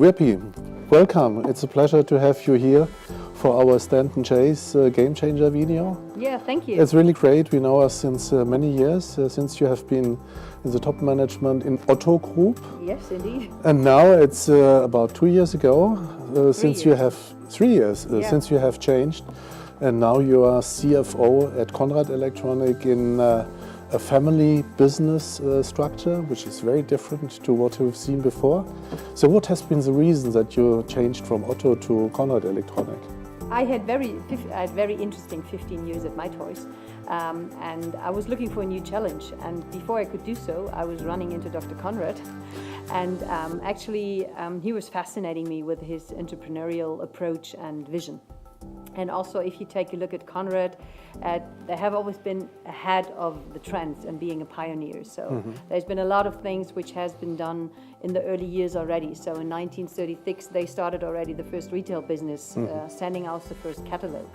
Virpy, welcome. It's a pleasure to have you here for our Stanton Chase Game Changer video. Yeah, thank you. It's really great. We know us since many years, since you have been in the top management in Otto Group. Yes, indeed. And now it's about 2 years ago, since you have 3 years, since you have changed. And now you are CFO at Conrad Electronic in a family business structure, which is very different to what we've seen before. So what has been the reason that you changed from Otto to Conrad Electronic? I had very interesting 15 years at My Toys, and I was looking for a new challenge. And before I could do so, I was running into Dr. Conrad, and actually he was fascinating me with his entrepreneurial approach and vision. And also, if you take a look at Conrad, they have always been ahead of the trends and being a pioneer. So there's been a lot of things which has been done in the early years already. So in 1936, they started already the first retail business, sending out the first catalog.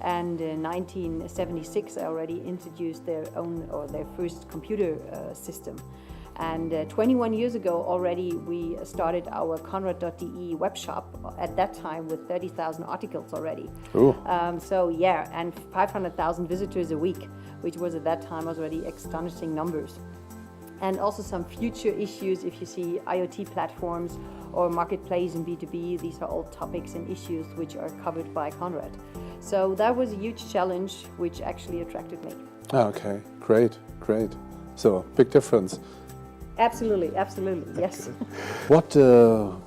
And in 1976, they already introduced their own or their first computer system. And 21 years ago already, we started our Conrad.de web shop at that time with 30,000 articles already. So yeah, and 500,000 visitors a week, which was at that time already astonishing numbers. And also some future issues, if you see IoT platforms or marketplace and B2B, these are all topics and issues which are covered by Conrad. So that was a huge challenge which actually attracted me. Okay, great, great. So big difference. Absolutely, absolutely, yes. Okay. What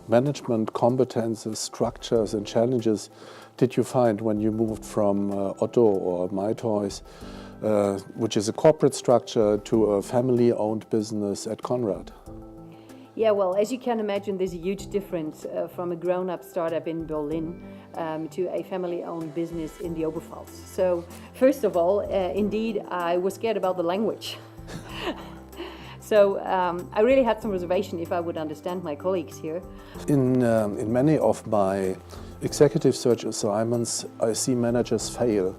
management competences, structures and challenges did you find when you moved from Otto or My Toys, which is a corporate structure, to a family-owned business at Conrad? Yeah, well, as you can imagine, there's a huge difference from a grown-up startup in Berlin to a family-owned business in the Oberpfalz. So, first of all, indeed, I was scared about the language. So I really had some reservation if I would understand my colleagues here. In many of my executive search assignments, I see managers fail.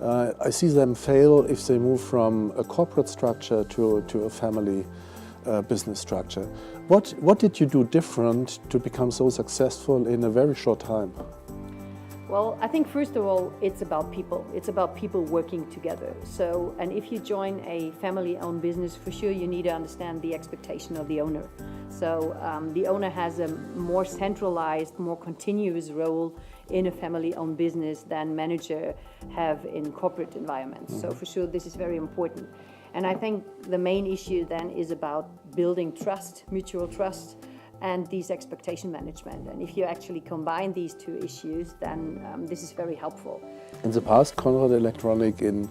I see them fail if they move from a corporate structure to a family business structure. What did you do different to become so successful in a very short time? Well, I think first of all, it's about people. It's about people working together. So, and if you join a family-owned business, for sure you need to understand the expectation of the owner. So the owner has a more centralized, more continuous role in a family-owned business than manager have in corporate environments. So for sure this is very important. And I think the main issue then is about building trust, mutual trust, and these expectation management. And if you actually combine these two issues, then this is very helpful. In the past, Conrad Electronic in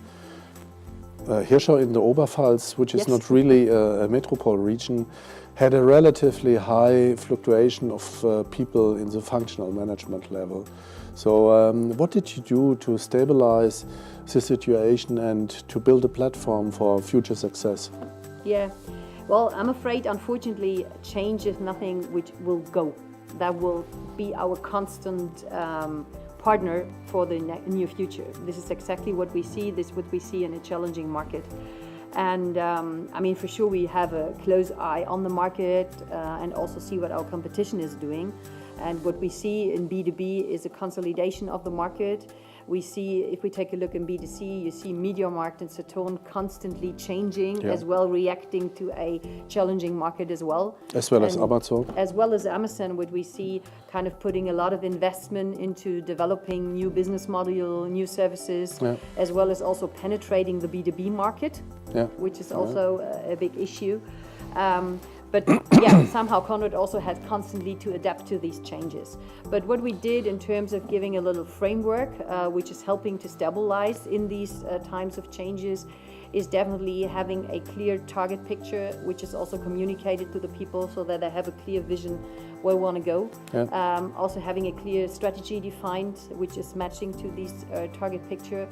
Hirschau in the Oberpfalz, which is not really a metropole region, had a relatively high fluctuation of people in the functional management level. So what did you do to stabilize the situation and to build a platform for future success? Yeah. Well, I'm afraid, unfortunately, change is nothing which will go. That will be our constant partner for the near future. This is exactly what we see. This is what we see in a challenging market. And I mean, for sure, we have a close eye on the market and also see what our competition is doing. And what we see in B2B is a consolidation of the market. We see, if we take a look in B2C, you see MediaMarkt and Saturn constantly changing, as well reacting to a challenging market as well. As well as Amazon. As well as Amazon, what we see kind of putting a lot of investment into developing new business model, new services, as well as also penetrating the B2B market, which is also a big issue. But yeah, somehow Conrad also had constantly to adapt to these changes. But what we did in terms of giving a little framework, which is helping to stabilize in these times of changes, is definitely having a clear target picture, which is also communicated to the people so that they have a clear vision where we want to go. Yeah. Also having a clear strategy defined, which is matching to this target picture.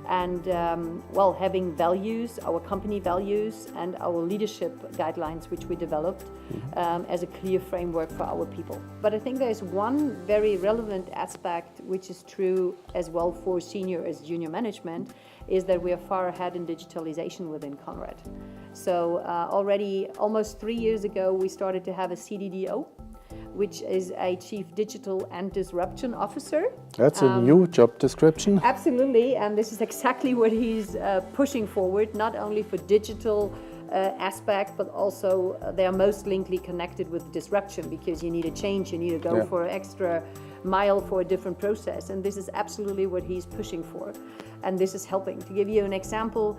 And well, having values, our company values, and our leadership guidelines, which we developed as a clear framework for our people. But I think there's one very relevant aspect, which is true as well for senior as junior management, is that we are far ahead in digitalization within Conrad. So already almost 3 years ago, we started to have a CDDO, which is a Chief Digital and Disruption Officer. That's a new job description. Absolutely, and this is exactly what he's pushing forward, not only for digital aspect, but also they are most linkly connected with disruption, because you need a change, you need to go for an extra mile for a different process, and this is absolutely what he's pushing for. And this is helping. To give you an example,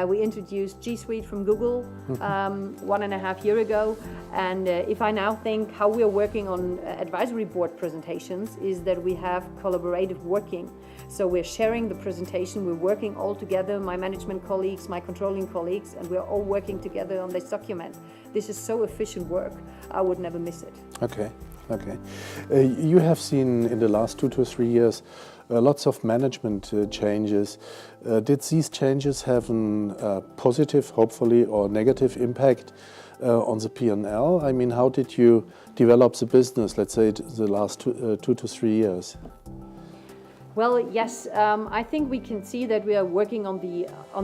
we introduced G Suite from Google 1.5 years ago. And if I now think how we are working on advisory board presentations, is that we have collaborative working. So we're sharing the presentation, we're working all together, my management colleagues, my controlling colleagues, and we're all working together on this document. This is so efficient work, I would never miss it. Okay. Okay. You have seen in the last 2 to 3 years lots of management changes. Did these changes have a positive, hopefully, or negative impact on the P&L? I mean, how did you develop the business, let's say, the last 2 to 3 years? Well, yes, I think we can see that we are working on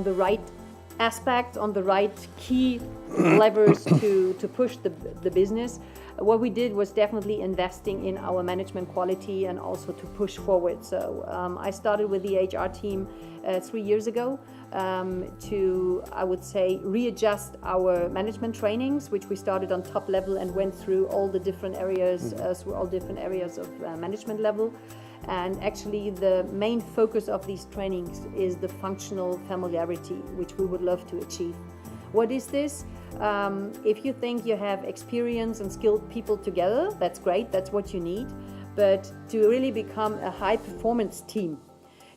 the right aspect, on the right key levers to push the business. What we did was definitely investing in our management quality and also to push forward. So I started with the HR team 3 years ago to, I would say, readjust our management trainings, which we started on top level and went through all the different areas, of management level. And actually the main focus of these trainings is the functional familiarity, which we would love to achieve. What is this? If you think you have experienced and skilled people together, that's great, that's what you need. But to really become a high performance team,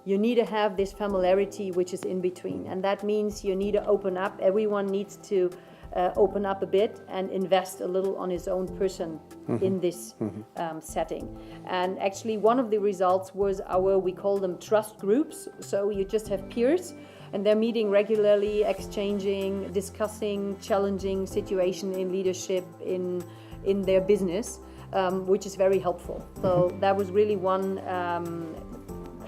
you need to have this familiarity which is in between. And that means you need to open up, everyone needs to open up a bit and invest a little on his own person in this setting. And actually one of the results was we call them trust groups. So you just have peers and they're meeting regularly, exchanging, discussing, challenging situation in leadership in their business, which is very helpful. So that was really one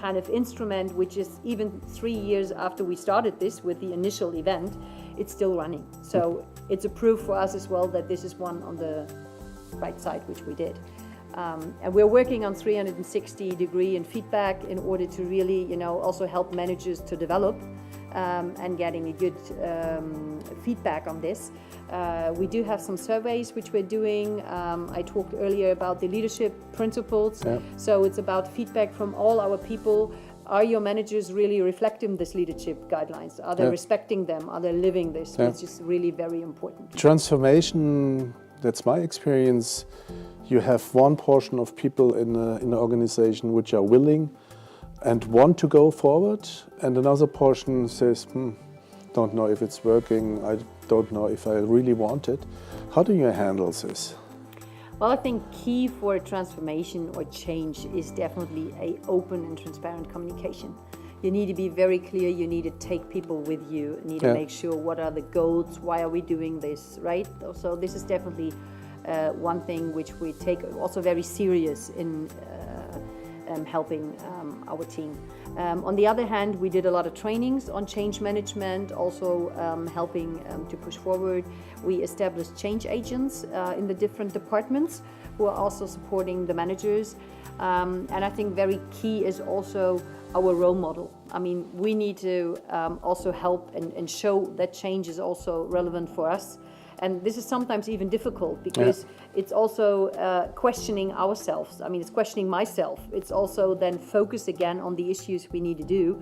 kind of instrument, which is even 3 years after we started this with the initial event, it's still running. So it's a proof for us as well that this is one on the right side, which we did. And we're working on 360-degree in feedback in order to really, also help managers to develop and getting a good feedback on this. We do have some surveys which we're doing. I talked earlier about the leadership principles. Yeah. So it's about feedback from all our people. Are your managers really reflecting this leadership guidelines? Are they respecting them? Are they living this? Which is really very important. Transformation, that's my experience. You have one portion of people in an organization which are willing and want to go forward, and another portion says, don't know if it's working, I don't know if I really want it. How do you handle this? Well, I think key for transformation or change is definitely an open and transparent communication. You need to be very clear, you need to take people with you, you need to make sure what are the goals, why are we doing this, right? So this is definitely one thing which we take also very serious in helping our team. On the other hand, we did a lot of trainings on change management, also helping to push forward. We established change agents in the different departments who are also supporting the managers. And I think very key is also our role model. I mean, we need to also help and show that change is also relevant for us. And this is sometimes even difficult because it's also questioning ourselves. I mean, it's questioning myself. It's also then focus again on the issues we need to do.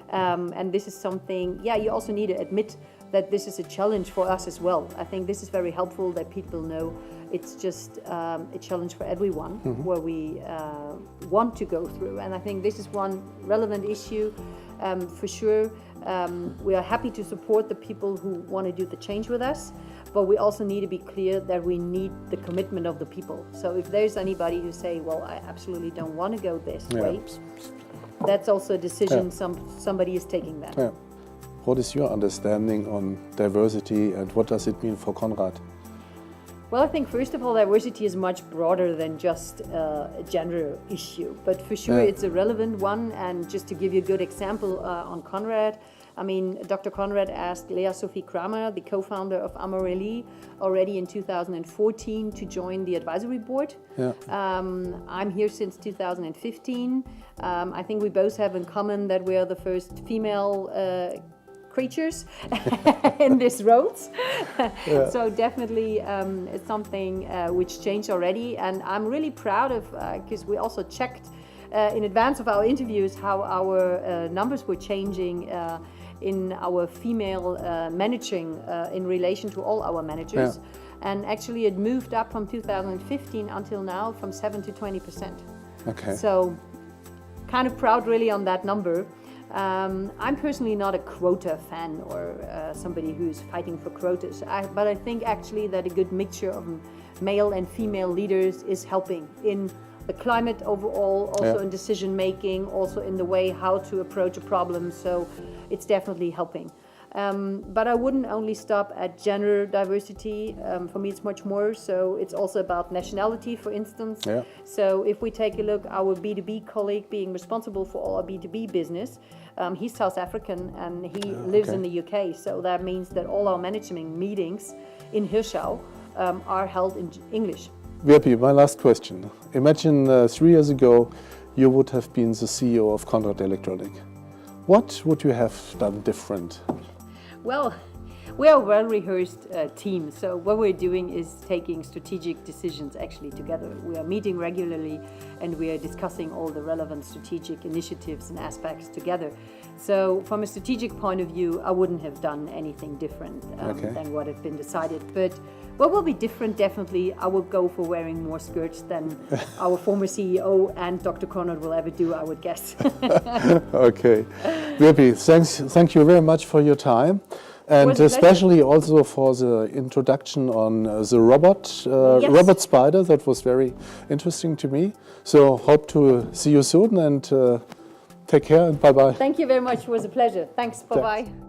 And this is something, you also need to admit that this is a challenge for us as well. I think this is very helpful that people know it's just a challenge for everyone where we want to go through. And I think this is one relevant issue for sure. We are happy to support the people who want to do the change with us, but we also need to be clear that we need the commitment of the people. So if there's anybody who say, well, I absolutely don't want to go this way, that's also a decision somebody is taking that. Yeah. What is your understanding on diversity and what does it mean for Conrad? Well, I think first of all, diversity is much broader than just a gender issue, but for sure it's a relevant one. And just to give you a good example on Conrad, I mean, Dr. Conrad asked Lea Sophie Kramer, the co-founder of Amorelie, already in 2014 to join the advisory board. Yeah. I'm here since 2015. I think we both have in common that we are the first female creatures in these roles. So definitely it's something which changed already, and I'm really proud of, because we also checked in advance of our interviews how our numbers were changing in our female managing in relation to all our managers. And actually it moved up from 2015 until now from 7 to 20%. Okay. So kind of proud really on that number. I'm personally not a quota fan or somebody who's fighting for quotas, but I think actually that a good mixture of male and female leaders is helping in the climate overall, also in decision making, also in the way how to approach a problem. So it's definitely helping. But I wouldn't only stop at gender diversity. For me, it's much more. So it's also about nationality, for instance. Yeah. So if we take a look, our B2B colleague being responsible for all our B2B business, he's South African and he lives in the UK. So that means that all our management meetings in Hirschau are held in English. Virpy, my last question. Imagine 3 years ago you would have been the CEO of Conrad Electronic. What would you have done different? Well, we are a well-rehearsed team, so what we're doing is taking strategic decisions actually together. We are meeting regularly and we are discussing all the relevant strategic initiatives and aspects together. So from a strategic point of view, I wouldn't have done anything different than what had been decided. But what will be different, definitely, I will go for wearing more skirts than our former CEO and Dr. Conrad will ever do, I would guess. Okay. Virpy, thank you very much for your time. And especially also for the introduction on the robot spider. That was very interesting to me. So hope to see you soon and take care and bye-bye. Thank you very much. It was a pleasure. Thanks. Bye-bye.